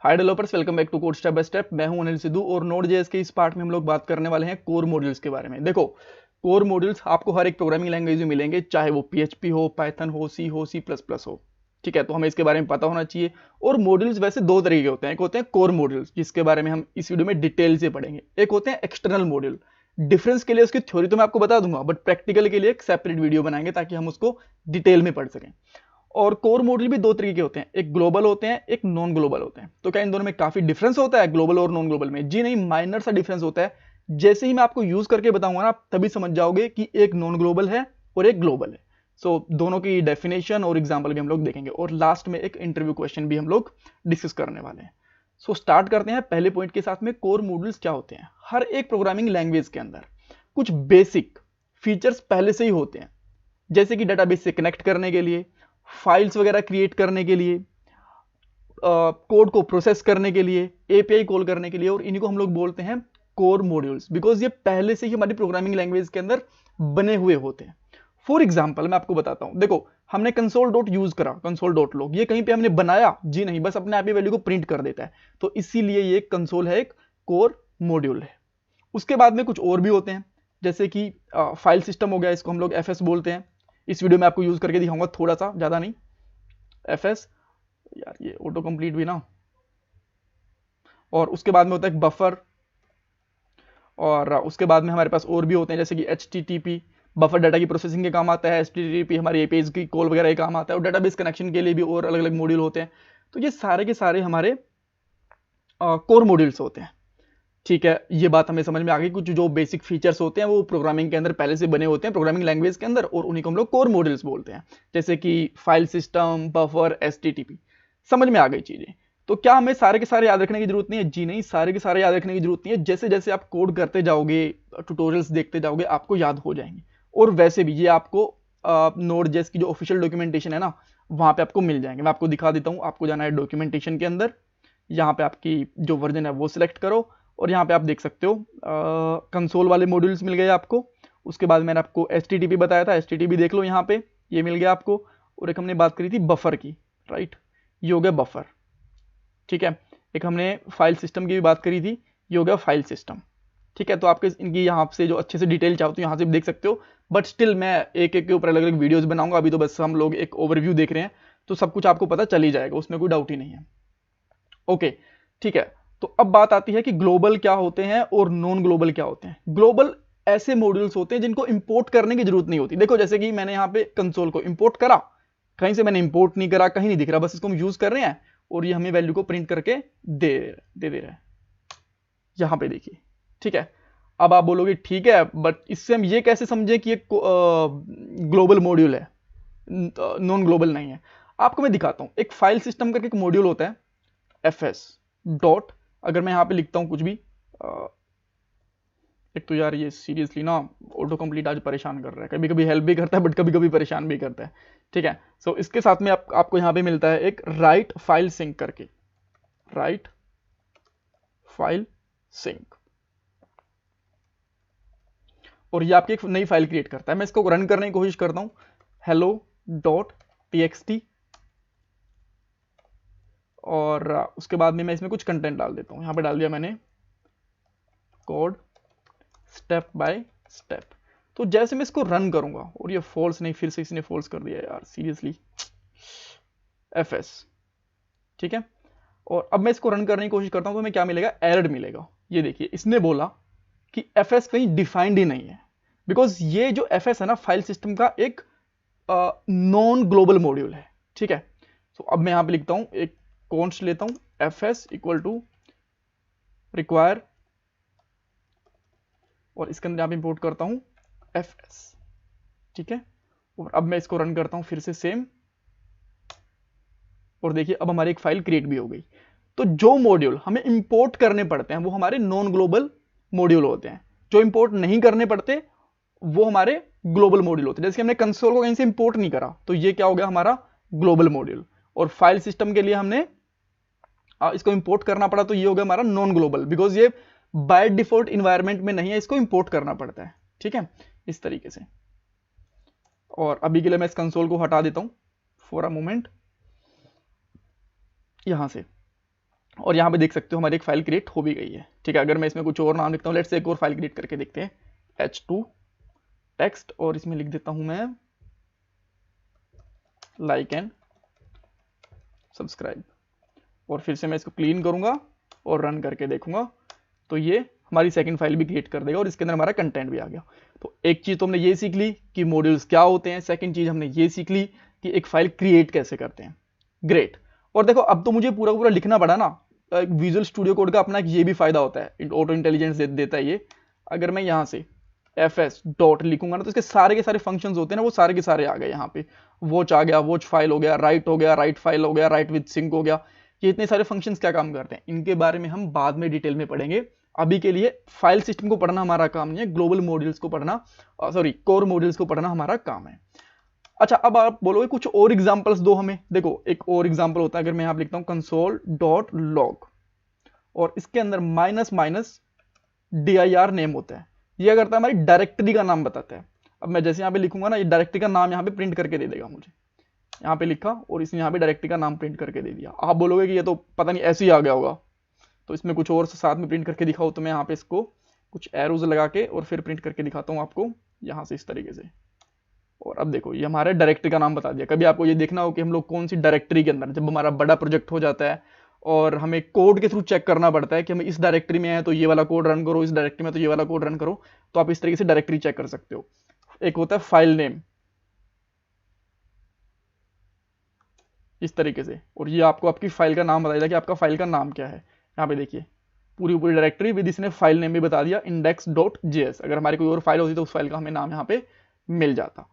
Hi developers, welcome back to code step by step. मैं हूं अनिल सिद्धू और नोड.जेएस के इस पार्ट में हम लोग बात करने वाले हैं कोर मॉड्यूल्स के बारे में। देखो, कोर मॉड्यूल्स आपको हर एक प्रोग्रामिंग लैंग्वेज में मिलेंगे, चाहे वो पीएचपी हो, पाइथन हो, सी प्लस प्लस हो। ठीक है, तो हमें इसके बारे में पता होना चाहिए। और मॉड्यूल्स वैसे दो तरीके के होते हैं। एक होते हैं कोर मॉड्यूल्स, जिसके बारे में हम इस वीडियो में डिटेल से पढ़ेंगे। एक होते हैं एक्सटर्नल मॉड्यूल। डिफरेंस के लिए उसकी थ्योरी तो मैं आपको बता दूंगा, बट प्रैक्टिकल के लिए एक सेपरेट वीडियो बनाएंगे ताकि हम उसको डिटेल में पढ़ सकें। और कोर मॉड्यूल भी दो तरीके के होते हैं, एक ग्लोबल होते हैं, एक नॉन ग्लोबल होते हैं। तो क्या इन दोनों में काफी डिफरेंस होता है ग्लोबल और नॉन ग्लोबल में? जी नहीं, माइनर सा डिफरेंस होता है। जैसे ही मैं आपको यूज करके बताऊंगा ना, आप तभी समझ जाओगे कि एक नॉन ग्लोबल है और एक ग्लोबल है। सो दोनों की डेफिनेशन और एग्जाम्पल भी हम लोग देखेंगे, और लास्ट में एक इंटरव्यू क्वेश्चन भी हम लोग डिस्कस करने वाले हैं। सो स्टार्ट करते हैं पहले पॉइंट के साथ में। कोर मॉड्यूल्स क्या होते हैं? हर एक प्रोग्रामिंग लैंग्वेज के अंदर कुछ बेसिक फीचर्स पहले से ही होते हैं, जैसे कि डेटाबेस से कनेक्ट करने के लिए, फाइल्स वगैरह क्रिएट करने के लिए, कोड को प्रोसेस करने के लिए, एपीआई कॉल करने के लिए। और इन्हीं को हम लोग बोलते हैं कोर मॉड्यूल्स, बिकॉज ये पहले से ही हमारी प्रोग्रामिंग लैंग्वेज के अंदर बने हुए होते हैं। फॉर एग्जाम्पल मैं आपको बताता हूं। देखो, हमने कंसोल डॉट यूज करा, कंसोल डॉट लॉग, ये कहीं पे हमने बनाया? जी नहीं, बस अपने आप ही वैल्यू को प्रिंट कर देता है। तो इसीलिए ये कंसोल है, एक कोर मॉड्यूल है। उसके बाद में कुछ और भी होते हैं, जैसे कि फाइल सिस्टम हो गया, इसको हम लोग एफएस बोलते हैं। इस वीडियो में आपको यूज करके दिखाऊंगा, थोड़ा सा, ज्यादा नहीं। एफएस, यार ये ऑटो कंप्लीट भी ना। और उसके बाद में होता है बफर, और उसके बाद में हमारे पास और भी होते हैं, जैसे कि HTTP, बफर डाटा की प्रोसेसिंग के काम आता है। HTTP हमारी एपीआईज की कॉल वगैरह के काम आता है। और डाटाबेस कनेक्शन के लिए भी और अलग अलग मॉड्यूल होते हैं। तो ये सारे के सारे हमारे कोर मॉड्यूल्स होते हैं। ठीक है, ये बात हमें समझ में आ गई। कुछ जो बेसिक फीचर्स होते हैं वो प्रोग्रामिंग के अंदर पहले से बने होते हैं, प्रोग्रामिंग लैंग्वेज के अंदर, और उन्हीं को हम लोग कोर मॉड्यूल्स बोलते हैं। जैसे कि फाइल सिस्टम, बफर, HTTP। समझ में आ गई चीजें? तो क्या हमें सारे के सारे याद रखने की जरूरत नहीं है? जी नहीं, सारे के सारे याद रखने की जरूरत नहीं है। जैसे जैसे आप कोड करते जाओगे, ट्यूटोरियल्स देखते जाओगे, आपको याद हो जाएंगे। और वैसे भी ये आपको नोड.जेएस की जो ऑफिशियल डॉक्यूमेंटेशन है ना, वहां पे आपको मिल जाएंगे। मैं आपको दिखा देता हूँ। आपको जाना है डॉक्यूमेंटेशन के अंदर, यहाँ पे आपकी जो वर्जन है वो सिलेक्ट करो, और यहाँ पे आप देख सकते हो कंसोल वाले मॉड्यूल्स मिल गए आपको। उसके बाद मैंने आपको HTTP बताया था, HTTP देख लो, यहाँ पे ये मिल गया आपको। और एक हमने बात करी थी बफर की, राइट, ये हो गया बफर। ठीक है, एक हमने फाइल सिस्टम की भी बात करी थी, ये हो गया फाइल सिस्टम। ठीक है, तो आपके इनकी यहाँ से जो अच्छे से डिटेल चाहो तो यहाँ से भी देख सकते हो, बट स्टिल मैं एक एक के ऊपर अलग अलग वीडियोस बनाऊंगा। अभी तो बस हम लोग एक ओवरव्यू देख रहे हैं, तो सब कुछ आपको पता चल ही जाएगा, उसमें कोई डाउट ही नहीं है। ओके, ठीक है। तो अब बात आती है कि ग्लोबल क्या होते हैं और नॉन ग्लोबल क्या होते हैं। ग्लोबल ऐसे मॉड्यूल्स होते हैं जिनको इंपोर्ट करने की जरूरत नहीं होती। देखो, जैसे कि मैंने यहाँ पे कंसोल को इंपोर्ट करा, कहीं से मैंने इंपोर्ट नहीं करा, कहीं नहीं दिख रहा, बस इसको हम यूज कर रहे हैं और ये हमें वैल्यू को प्रिंट करके दे रहा है। यहां पे देखिए, ठीक है। अब आप बोलोगे ठीक है, बट इससे हम ये कैसे समझे कि ये ग्लोबल मॉड्यूल है, नॉन ग्लोबल नहीं है? आपको मैं दिखाता हूं। एक फाइल सिस्टम करके एक मॉड्यूल होता है, एफएस डॉट। अगर मैं यहां पे लिखता हूं कुछ भी, एक तो यार ये सीरियसली ना ऑटो कंप्लीट आज परेशान कर रहा है, कभी कभी हेल्प भी करता है बट कभी कभी परेशान भी करता है। ठीक है, सो इसके साथ में आपको यहां पे मिलता है एक राइट फाइल सिंक करके, राइट फाइल सिंक, और ये आपकी एक नई फाइल क्रिएट करता है। मैं इसको रन करने की कोशिश करता हूं, hello.txt, और उसके बाद में मैं इसमें कुछ कंटेंट डाल देता हूं। यहां पे डाल दिया मैंने कोड स्टेप बाय स्टेप। तो जैसे मैं इसको रन करूंगा, और ये फॉल्स नहीं, फिर से इसने फॉल्स कर दिया यार, सीरियसली, एफएस। ठीक है, और अब मैं इसको रन करने की कोशिश करता हूं, तो हमें क्या मिलेगा? एरर मिलेगा। ये देखिए, इसने बोला कि एफएस कहीं डिफाइंड ही नहीं है, बिकॉज ये जो एफएस है ना, फाइल सिस्टम का एक नॉन ग्लोबल मॉड्यूल है। ठीक है, तो अब मैं यहां पे लिखता हूं, एक कॉन्स्ट लेता हूं, एफएस इक्वल टू रिक्वायर, और इसके अंदर यहां पे इंपोर्ट करता हूं एफएस। ठीक है, और अब मैं इसको रन करता हूं फिर से सेम, और देखिए अब हमारी एक फाइल क्रिएट भी हो गई। तो जो मॉड्यूल हमें इंपोर्ट करने पड़ते हैं वो हमारे नॉन ग्लोबल मॉड्यूल होते हैं, जो इंपोर्ट नहीं करने पड़ते वो हमारे ग्लोबल मॉड्यूल होते हैं। जैसे हमने कंसोल को कहीं से इंपोर्ट नहीं करा, तो ये क्या हो गया? हमारा ग्लोबल मॉड्यूल। और फाइल सिस्टम के लिए हमने इसको इंपोर्ट करना पड़ा, तो ये हो गया हमारा नॉन ग्लोबल, बिकॉज ये बाय डिफॉल्ट इन्वायरमेंट में नहीं है, इसको इंपोर्ट करना पड़ता है। ठीक है, इस तरीके से। और अभी के लिए मैं इस कंसोल को हटा देता हूं फॉर अ मोमेंट यहां से। और यहाँ पे देख सकते हो हमारी एक फाइल क्रिएट हो भी गई है। ठीक है, अगर मैं इसमें कुछ और नाम लिखता हूँ, लेट्स से एक और फाइल क्रिएट करके देखते हैं, h2 टेक्स्ट, और इसमें लिख देता हूँ मैं लाइक एंड सब्सक्राइब, और फिर से मैं इसको क्लीन करूंगा और रन करके देखूंगा तो ये हमारी सेकंड फाइल भी क्रिएट कर देगा और इसके अंदर हमारा कंटेंट भी आ गया। तो एक चीज तो हमने ये सीख ली कि मॉड्यूल्स क्या होते हैं, सेकंड चीज हमने ये सीख ली कि एक फाइल क्रिएट कैसे करते हैं। ग्रेट। और देखो अब तो मुझे पूरा पूरा लिखना पड़ा ना, विजुअल स्टूडियो कोड का अपना ये भी फायदा होता है, ऑटो इंटेलिजेंस देता है ये। अगर मैं यहाँ से fs डॉट लिखूंगा ना तो इसके सारे के सारे फंक्शंस होते हैं ना, वो सारे के सारे आ गए। यहाँ पे वॉच आ गया, वॉच फाइल हो गया, राइट हो गया, राइट फाइल हो गया, राइट विद सिंक हो गया। ये इतने सारे फंक्शंस क्या काम करते हैं, इनके बारे में हम बाद में डिटेल में पढ़ेंगे। अभी के लिए फाइल सिस्टम को पढ़ना हमारा काम नहीं है, ग्लोबल मॉड्यूल्स को पढ़ना, सॉरी कोर मॉड्यूल्स को पढ़ना हमारा काम है। अच्छा, अब आप बोलोगे कुछ और एग्जांपल्स दो हमें। देखो एक और एग्जांपल होता है, अगर मैं यहाँ लिखता हूँ कंसोल डॉट लॉग और इसके अंदर माइनस माइनस dir नेम होता है, ये करता है हमारी डायरेक्टरी का नाम बताता है। अब मैं जैसे यहाँ पे लिखूंगा ना, ये डायरेक्टरी का नाम यहाँ पे प्रिंट करके दे देगा मुझे। यहाँ पे लिखा और इसने यहाँ पे डायरेक्टरी का नाम प्रिंट करके दे दिया। आप बोलोगे कि ये तो पता नहीं ऐसे ही आ गया होगा, तो इसमें कुछ और साथ में प्रिंट करके दिखाओ। तो मैं यहाँ पे इसको कुछ एरोज लगा के और फिर प्रिंट करके दिखाता हूँ आपको यहाँ से इस तरीके से। और अब देखो ये हमारे डायरेक्टरी का नाम बता दिया। कभी आपको ये देखना हो कि हम लोग कौन सी डायरेक्टरी के अंदर, जब हमारा बड़ा प्रोजेक्ट हो जाता है और हमें कोड के थ्रू चेक करना पड़ता है कि हम इस डायरेक्टरी में है तो ये वाला कोड रन करो, इस डायरेक्टरी में तो ये वाला कोड रन करो, तो आप इस तरीके से डायरेक्टरी चेक कर सकते हो। एक होता है फाइल नेम इस तरीके से, और ये आपको आपकी फाइल का नाम बताएगा कि आपका फाइल का नाम क्या है। यहाँ पे देखिए पूरी पूरी डायरेक्टरी विद इसने फाइल नेम भी बता दिया, index.js। अगर हमारी कोई और फाइल होती तो उस फाइल का हमें नाम यहाँ पे मिल जाता।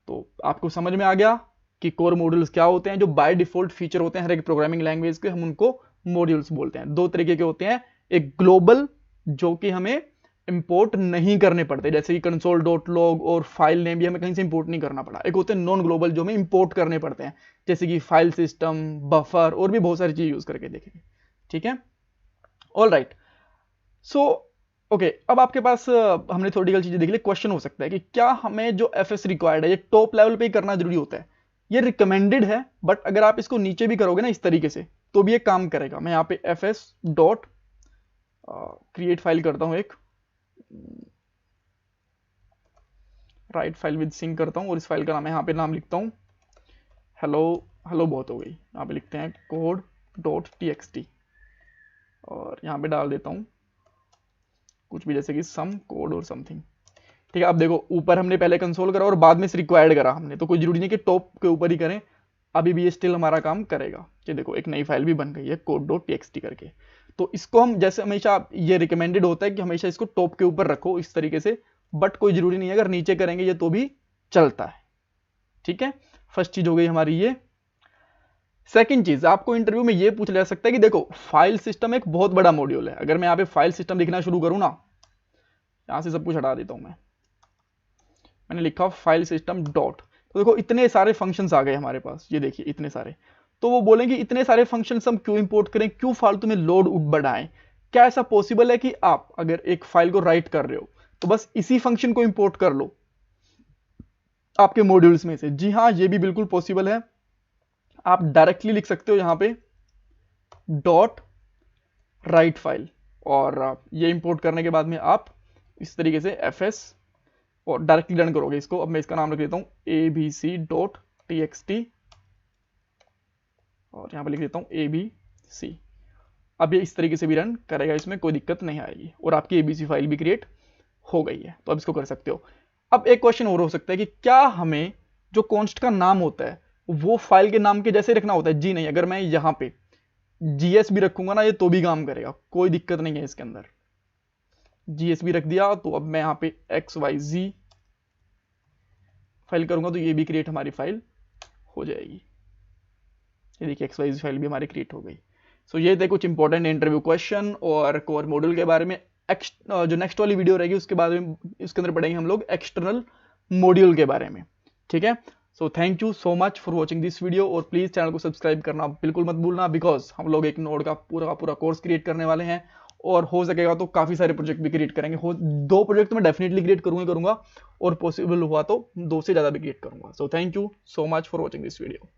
तो आपको समझ में आ गया कि कोर मॉड्यूल्स क्या होते हैं, जो बाय डिफॉल्ट फीचर होते हैं हर एक प्रोग्रामिंग लैंग्वेज के, हम उनको मॉड्यूल्स बोलते हैं। दो तरीके के होते हैं, एक ग्लोबल जो कि हमें इंपोर्ट नहीं करने पड़ते, जैसे कि कंसोल डॉट लॉग और फाइल नेम भी हमें कहीं से इंपोर्ट नहीं करना पड़ा। एक होते हैं नॉन ग्लोबल जो हमें इंपोर्ट करने पड़ते हैं, जैसे कि फाइल सिस्टम, बफर और भी बहुत सारी चीज यूज करके देखेंगे। ठीक है, ऑल राइट। सो ओके, अब आपके पास हमने थ्योरेटिकल चीजें देख ली। क्वेश्चन हो सकता है कि क्या हमें जो एफएस रिक्वायर्ड है ये टॉप लेवल पे ही करना जरूरी होता है? ये रिकमेंडेड है, बट अगर आप इसको नीचे भी करोगे ना इस तरीके से तो भी ये काम करेगा। मैं यहाँ पे fs डॉट क्रिएट फाइल करता हूँ, एक राइट फाइल विद सिंक करता हूँ और इस फाइल का नाम यहाँ पे नाम लिखता हूँ हेलो। हेलो बहुत हो गई, यहाँ पे लिखते हैं कोड डॉट txt और यहाँ पे डाल देता हूँ कुछ भी, जैसे कि सम कोड और समथिंग। ठीक है, अब देखो ऊपर हमने पहले कंसोल करा और बाद में रिक्वायर्ड करा हमने, तो कोई जरूरी नहीं कि टॉप के ऊपर ही करें, अभी भी ये स्टिल हमारा काम करेगा। कि देखो एक नई फाइल भी बन गई है कोड डॉट txt करके। तो इसको हम जैसे हमेशा ये रिकमेंडेड होता है कि हमेशा इसको टॉप के ऊपर रखो इस तरीके से, बट कोई जरूरी नहीं है, अगर नीचे करेंगे ये तो भी चलता है। ठीक है, फर्स्ट चीज हो गई हमारी ये। सेकंड चीज, आपको इंटरव्यू में ये पूछ जा सकता है कि देखो फाइल सिस्टम एक बहुत बड़ा मॉड्यूल है। अगर मैं यहाँ पे फाइल सिस्टम लिखना शुरू करूँ ना, यहां से सब कुछ हटा देता हूं मैंने लिखा फाइल सिस्टम डॉट, तो देखो इतने सारे फंक्शंस आ गए हमारे पास, ये देखिए इतने सारे। तो वो बोलेंगे इतने सारे फंक्शंस हम क्यों इंपोर्ट करें, क्यों फालतू में लोड बढ़ाएं? क्या ऐसा पॉसिबल है कि आप अगर एक फाइल को राइट कर रहे हो तो बस इसी फंक्शन को इंपोर्ट कर लो आपके मॉड्यूल्स में से? जी हाँ, ये भी बिल्कुल पॉसिबल है। आप डायरेक्टली लिख सकते हो यहाँ पे डॉट राइट फाइल, और ये इंपोर्ट करने के बाद में आप इस तरीके से fs और डायरेक्टली रन करोगे इसको। अब मैं इसका नाम रख देता हूं abc.txt और यहां पे लिख देता हूं abc। अब ये इस तरीके से भी रन करेगा, इसमें कोई दिक्कत नहीं आएगी और आपकी abc फाइल भी क्रिएट हो गई है। तो अब इसको कर सकते हो। अब एक क्वेश्चन और हो सकता है कि क्या हमें जो कॉन्स्ट का नाम होता है वो फाइल के नाम के जैसे रखना होता है? जी नहीं, अगर मैं यहां पे GS भी रखूंगा ना ये तो भी काम करेगा, कोई दिक्कत नहीं है इसके अंदर। GS भी रख दिया तो अब मैं यहाँ पे XYZ फाइल करूंगा तो ये भी क्रिएट हमारी फाइल हो जाएगी। ये देखिए XYZ फाइल भी हमारी क्रिएट हो गई। सो ये थे कुछ इंपॉर्टेंट इंटरव्यू क्वेश्चन और कोर मॉड्यूल के बारे में। जो नेक्स्ट वाली वीडियो रहेगी उसके बाद में इसके अंदर पढ़ेंगे हम लोग एक्सटर्नल मॉड्यूल के बारे में। ठीक है, so thank you so much for watching this video और प्लीज चैनल को सब्सक्राइब करना बिल्कुल मत भूलना, बिकॉज हम लोग एक नोड का पूरा कोर्स क्रिएट करने वाले हैं और हो सकेगा तो काफी सारे प्रोजेक्ट भी क्रिएट करेंगे। 2 प्रोजेक्ट तो मैं डेफिनेटली क्रिएट करूंगा और पॉसिबल हुआ तो 2 से ज्यादा भी क्रिएट करूंगा। So thank you so much for watching this video.